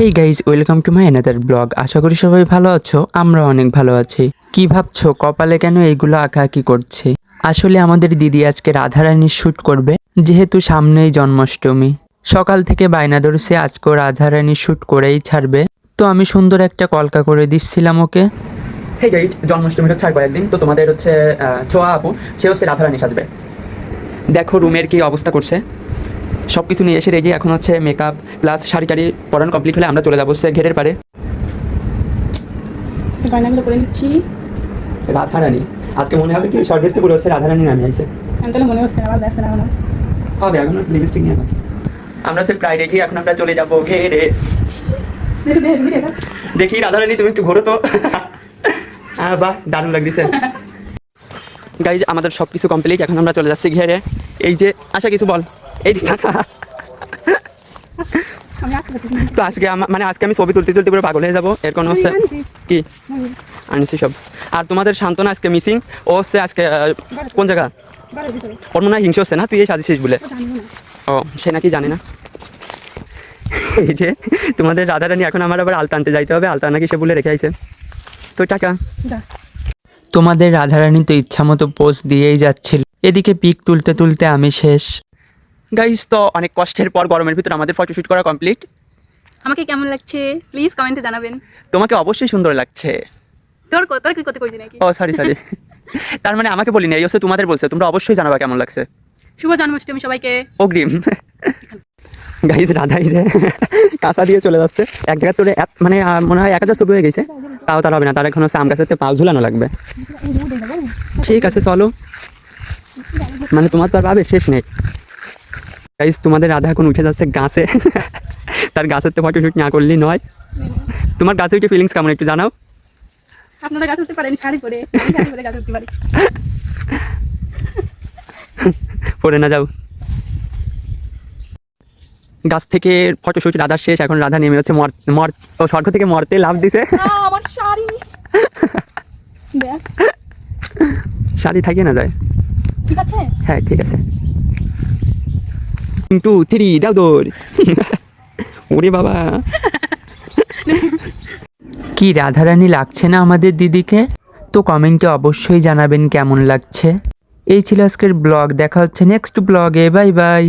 Hey guys, welcome to my another blog. আশা করি সবাই ভালো আছো, আমরা অনেক ভালো আছি। কি ভাবছো কপালে কেন এইগুলো আঁকাআঁকি করছে? আসলে আমাদের দিদি আজকে রাধারানীর শ্যুট করবে, যেহেতু সামনেই জন্মাষ্টমী। সকাল থেকে বায়না ধরছে আজকেও রাধারানীর শ্যুট করেই ছাড়বে। তো আমি সুন্দর একটা কলকা করে দিচ্ছিলাম ওকে। হেই গাইজ, জন্মাষ্টমীর হচ্ছে আর কয়েকদিন, তো তোমাদের হচ্ছে ছোঁয়া আপু, সে হচ্ছে রাধারানী সাজবে। দেখো রুমের কি অবস্থা করছে, সব কিছু নিয়ে এসে রেডি। এখন হচ্ছে মেকআপ প্লাস শাড়ি টাড়ি পরানো কমপ্লিট হলে আমরা চলে যাবো সে ঘেরের পারে। গয়নাগুলো করে নিচ্ছি। রাধারানী আজকে মনে হবে কি শর্ট দেখতে পুরো হচ্ছে রাধারানী নামে আছে। আমি তাহলে মনে হচ্ছে না, আমার দেখছে না এখনো হবে, এখন লিপস্টিক নিয়ে বাকি। আমরা সে প্রায় রেডি, এখন আমরা চলে যাবো ঘেরে। দেখি রাধারানী তুমি একটু ঘোরো তো। বাহ, দারুণ লাগছে। গাইজ আমাদের সব কিছু কমপ্লিট, এখন আমরা চলে যাচ্ছি ঘেরে। এই যে আশা কিছু বল। এই তো আজকে মানে আজকে আমি ছবি তুলতে তুলতে পুরো পাগল হয়ে যাবো, এর কোনো হচ্ছে কি আনিছি সব। আর তোমাদের সান্ত্বনা আজকে মিসিং, ও হচ্ছে আজকে কোন জায়গা ওর মনে হয় হিংসে হচ্ছে না, তুই এই সাজিস বলে। ও সে নাকি জানে না। এই যে তোমাদের রাধারানী, এখন আমার আবার আলতা আনতে যাইতে হবে, আলতা নাকি সে বলে রেখে আইছে। তো টাকা তোমাদের রাধারানী তো ইচ্ছা মতো পোস্ট দিয়েই যাচ্ছিল, এদিকে পিক তুলতে তুলতে আমি শেষ। গাইজ তো অনেক কষ্টের পর গরমের ভিতর আমাদের ফটোশুট করা কমপ্লিট। আমাকে কেমন লাগছে প্লিজ কমেন্টে জানাবেন। তোমাকে অবশ্যই সুন্দর লাগছে। তোর কি করতে কইছি নাকি? ও সরি সরি, তার মানে আমাকে বলিনি, এই হচ্ছে তোমাদের বলছে, তোমরা অবশ্যই জানাবা কেমন লাগছে। শুভ জন্মাষ্টমী সবাইকে, অগ্রিম। গাইজ রাধা যে কাঁচা দিয়ে চলে যাচ্ছে এক জায়গায়, তোরে মানে মনে হয় 1000 ছবি হয়ে গেছে, তাও তার হবে না, তার এখন হচ্ছে আম গাছেতে পাও ঝুলানো লাগবে। ঠিক আছে চলো, মানে তোমার তো আর ভাবে শেষ নেই। গাইজ তোমাদের রাধা এখন উঠে যাচ্ছে গাছে, তার গাছের তো ফটোশুট না করলেই নয়। তোমার গাছে উঠে ফিলিংস কেমন একটু জানাও। আপনারা গাছ উঠতে পারেন শাড়ি পরে, আমি শাড়ি পরে গাছ উঠতে পারি। পরে না যাও। গাছ থেকে ফটোশুট রাধার শেষ, এখন রাধা নেমে হচ্ছে ও স্বর্গ থেকে মরতে লাভ দিছে। আমার শাড়ি দেখ, শাড়ি থাকিয়ে না যায়। ঠিক আছে, হ্যাঁ ঠিক আছে। 1 2 3 দাও দৌড়। ওরে বাবা, কি রাধারানী লাগছে না আমাদের দিদিকে? তো কমেন্টে অবশ্যই জানাবেন কেমন লাগছে। এই ছিল আজকের ব্লগ, দেখা হচ্ছে নেক্সট ব্লগে, বাই বাই।